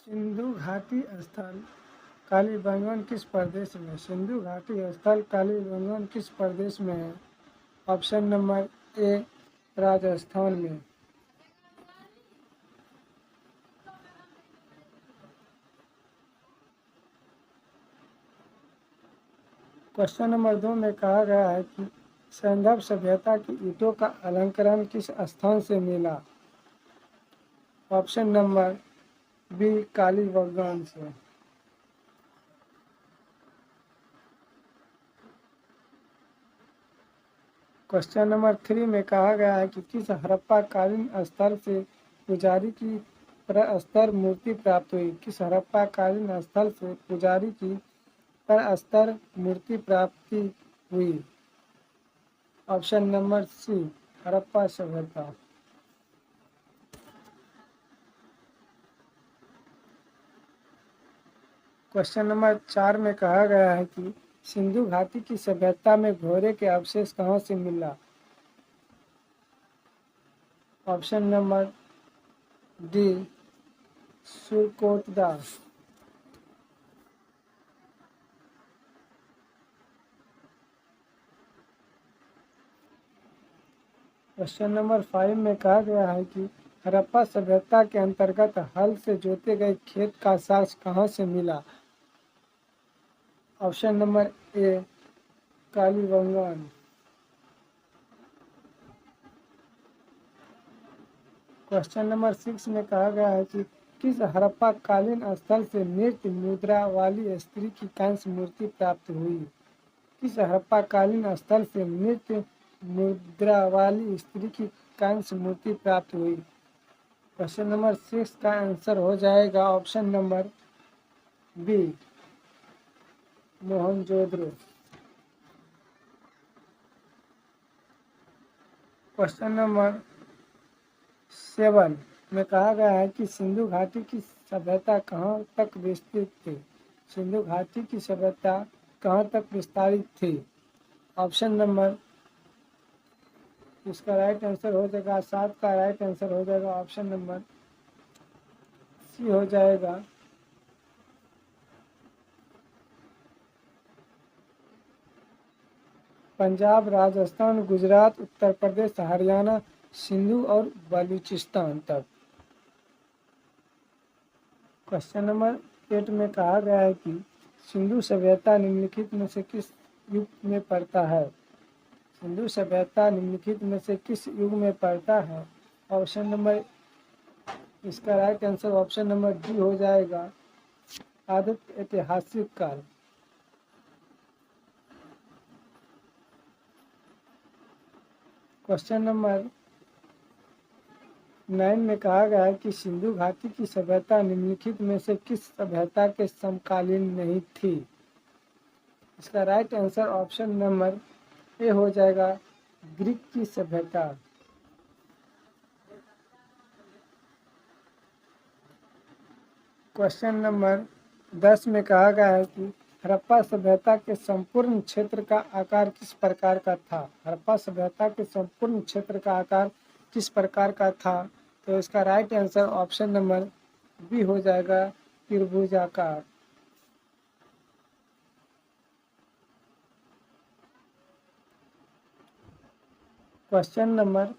सिंधु घाटी स्थल कालीबंगन किस प्रदेश में? सिंधु घाटी स्थल कालीबंगन किस प्रदेश में है? ऑप्शन नंबर ए राजस्थान में। क्वेश्चन नंबर 2 में कहा गया है कि सिंधु सभ्यता की ईंटों का अलंकरण किस स्थान से मिला? ऑप्शन नंबर बी कालीबंगन से। क्वेश्चन नंबर 3 में कहा गया है कि किस हड़प्पा कालीन स्थल से पुजारी की प्रस्तर मूर्ति प्राप्त हुई? किस हड़प्पा कालीन स्थल से पुजारी की प्रस्तर मूर्ति प्राप्ति हुई? ऑप्शन नंबर सी हड़प्पा सभ्यता। क्वेश्चन नंबर 4 में कहा गया है कि सिंधु घाटी की सभ्यता में घोड़े के अवशेष कहाँ से मिला? Option number D Surkotada. Question number 5 में कहा गया है कि हड़प्पा सभ्यता के अंतर्गत हल से जोते गए खेत का साक्ष्य कहाँ से मिला? ऑप्शन नंबर ए कालीबंगन। क्वेश्चन नंबर 6 में कहा गया है कि किस हड़प्पा कालीन स्थल से नृत्य मुद्रा वाली स्त्री की कांस्य मूर्ति प्राप्त हुई? किस हड़प्पा कालीन स्थल से नृत्य मुद्रा वाली स्त्री की कांस्य मूर्ति प्राप्त हुई? क्वेश्चन नंबर 6 का आंसर हो जाएगा option number B Mohenjodaro. Question number 7 में कहा गया है कि सिंधु घाटी की सभ्यता कहाँ तक विस्तृत थी? सिंधु घाटी की सभ्यता कहाँ तक विस्तारित थी? ऑप्शन नंबर इसका राइट आंसर हो जाएगा 7 का राइट आंसर हो जाएगा ऑप्शन नंबर सी हो जाएगा। पंजाब, राजस्थान, गुजरात, उत्तर प्रदेश, हरियाणा, सिंधु और बलूचिस्तान तक। क्वेश्चन नंबर 8 में कहा गया है कि सिंधु सभ्यता निम्नलिखित में से किस युग में पड़ता है? सिंधु सभ्यता निम्नलिखित में से किस युग में पड़ता है? ऑप्शन नंबर इसका right answer option number D हो जाएगा आदित्य ऐतिहासिक काल। क्वेश्चन नंबर 9 में कहा गया है कि सिंधु घाटी की सभ्यता निम्नलिखित में से किस सभ्यता के समकालीन नहीं थी? इसका राइट आंसर ऑप्शन नंबर ए हो जाएगा ग्रीक की सभ्यता। क्वेश्चन नंबर 10 में कहा गया है कि हड़प्पा सभ्यता के संपूर्ण क्षेत्र का आकार किस प्रकार का था? हड़प्पा सभ्यता के संपूर्ण क्षेत्र का आकार किस प्रकार का था? तो इसका right answer option number B हो जाएगा त्रिभुजाकार। क्वेश्चन नंबर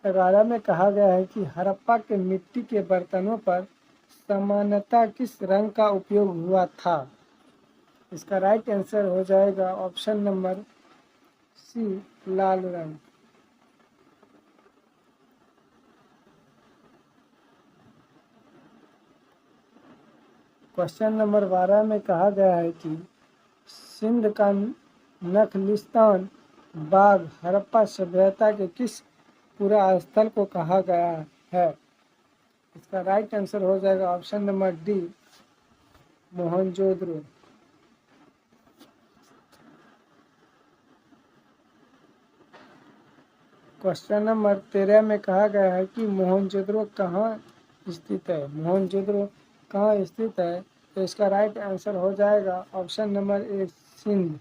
11 में कहा गया है कि हड़प्पा के मिट्टी के बर्तनों पर सामान्यतः किस रंग का उपयोग हुआ था? इसका राइट आंसर हो जाएगा ऑप्शन नंबर सी लाल रंग। क्वेश्चन नंबर 12 में कहा गया है कि सिंध का नखलिस्तान बाग हड़प्पा सभ्यता के किस पूरा स्थल को कहा गया है? इसका राइट आंसर हो जाएगा option number D Mohenjodaro. Question number 13 में कहा गया है कि मोहनजोदड़ो कहाँ स्थित है? मोहनजोदड़ो कहाँ स्थित है? तो इसका राइट आंसर हो जाएगा option number A Sindh.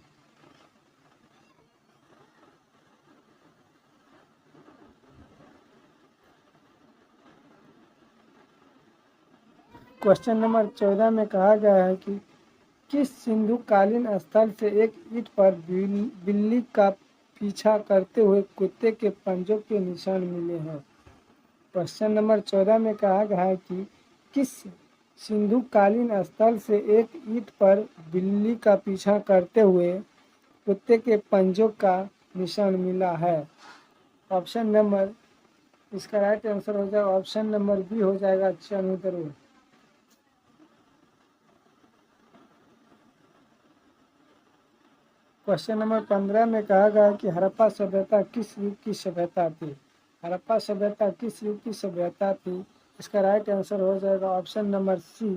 Question number 14 में कहा गया है कि किस सिंधु कालीन स्थल से एक ईंट पर बिल्ली का पीछा करते हुए कुत्ते के पंजों के निशान मिले हैं। क्वेश्चन नंबर 14 में कहा गया है कि किस सिंधु कालीन स्थल से एक ईंट पर बिल्ली का पीछा करते हुए कुत्ते के पंजों का निशान मिला है। ऑप्शन नंबर, इसका राइट आंसर हो जाएगा ऑप्शन नंबर बी हो जाएगा चंद्र। क्वेश्चन नंबर 15 में कहा गया कि हड़प्पा सभ्यता किस युग की सभ्यता थी। हड़प्पा सभ्यता किस युग की सभ्यता थी। इसका राइट आंसर हो जाएगा ऑप्शन नंबर सी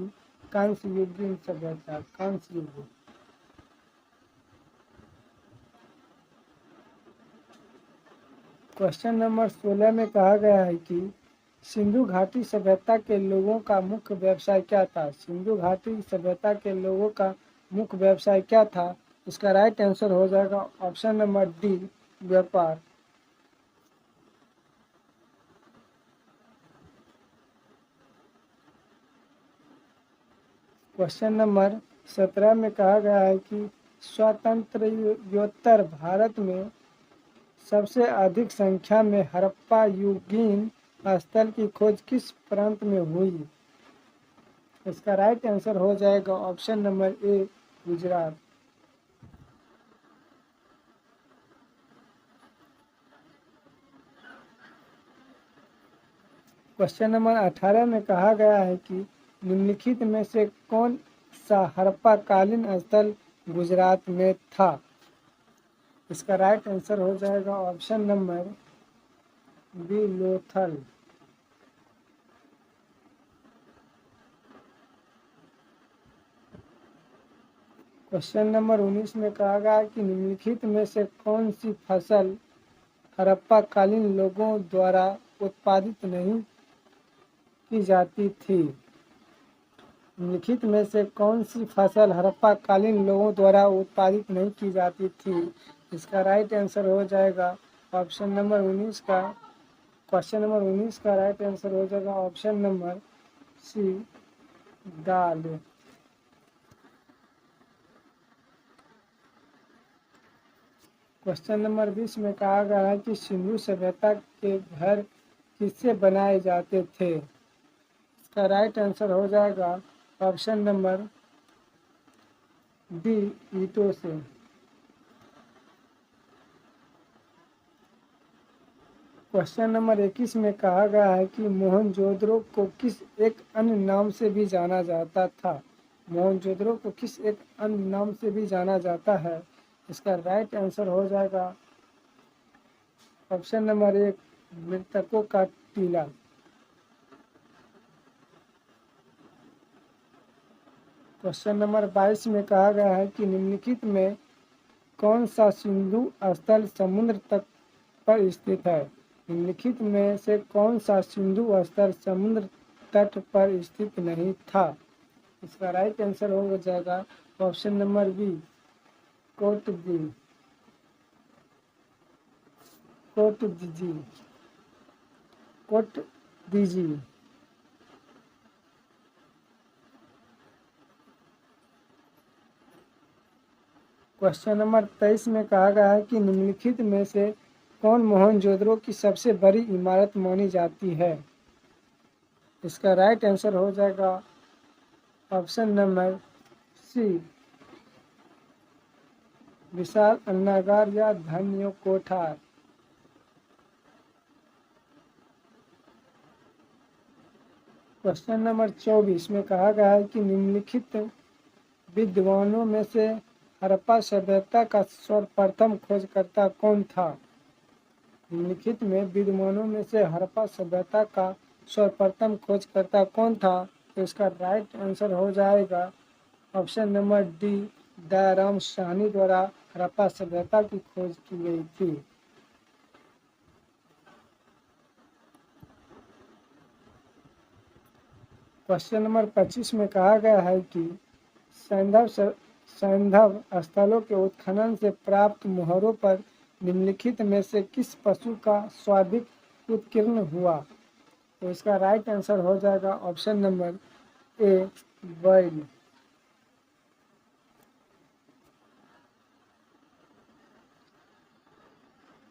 कांस्य युगीन सभ्यता, कांस्य युग। क्वेश्चन नंबर 16 में कहा गया है कि सिंधु घाटी सभ्यता के लोगों का मुख्य व्यवसाय क्या था। सिंधु घाटी सभ्यता के लोगों का मुख्य व्यवसाय क्या था। इसका राइट आंसर हो जाएगा ऑप्शन नंबर डी व्यापार। क्वेश्चन नंबर 17 में कहा गया है कि स्वातंत्र्योत्तर भारत में सबसे अधिक संख्या में हड़प्पा युगीन स्थल की खोज किस प्रांत में हुई। इसका राइट आंसर हो जाएगा ऑप्शन नंबर ए गुजरात। क्वेश्चन नंबर 18 में कहा गया है कि निम्नलिखित में से कौन सा हड़प्पा कालीन स्थल गुजरात में था। इसका राइट आंसर हो जाएगा option number B Lothal. Question number 19 में कहा गया कि निम्नलिखित में से कौन सी फसल हड़प्पा कालीन लोगों द्वारा उत्पादित नहीं की जाती थी। निम्नलिखित में से कौन सी फसल हड़प्पा कालीन लोगों द्वारा उत्पादित नहीं की जाती थी। इसका राइट आंसर हो जाएगा ऑप्शन नंबर 19 का, क्वेश्चन नंबर 19 का राइट आंसर हो जाएगा ऑप्शन नंबर सी दाल। क्वेश्चन नंबर 20 में कहा गया है कि सिंधु सभ्यता के घर किससे बनाए जाते थे। इसका राइट आंसर हो जाएगा ऑप्शन नंबर डी ईंटों से। क्वेश्चन नंबर 21 में कहा गया है कि मोहनजोदड़ो को किस एक अन्य नाम से भी जाना जाता था। मोहनजोदड़ो को किस एक अन्य नाम से भी जाना जाता है। इसका राइट आंसर हो जाएगा ऑप्शन नंबर एक मृतकों का टीला। क्वेश्चन नंबर 22 में कहा गया है कि निम्नलिखित में कौन सा सिंधु स्थल समुद्र तट पर स्थित है। निम्नलिखित में से कौन सा सिंधु स्थल समुद्र तट पर स्थित नहीं था। इसका राइट आंसर हो जाएगा ऑप्शन नंबर बी कोटदी, कोटदीजी, कोटदीजी। क्वेश्चन नंबर 23 में कहा गया है कि निम्नलिखित में से कौन मोहनजोदड़ो की सबसे बड़ी इमारत मानी जाती है। इसका राइट आंसर हो जाएगा ऑप्शन नंबर सी विशाल अन्नागार या धन्य कोठार। क्वेश्चन नंबर 24 में कहा गया है कि निम्नलिखित विद्वानों में से हड़प्पा सभ्यता का सर्वप्रथम खोजकर्ता कौन था। निम्नलिखित में विद्वानों में से हड़प्पा सभ्यता का सर्वप्रथम खोजकर्ता कौन था। तो इसका राइट आंसर हो जाएगा option number D Dayaram Sahni द्वारा हड़प्पा सभ्यता की खोज की गई थी। क्वेश्चन नंबर 25 में कहा गया है कि सैंधव स्थलों के उत्खनन से प्राप्त मोहरों पर निम्नलिखित में से किस पशु का स्वादिक उत्कीर्ण हुआ। तो इसका राइट आंसर हो जाएगा ऑप्शन नंबर ए बैल,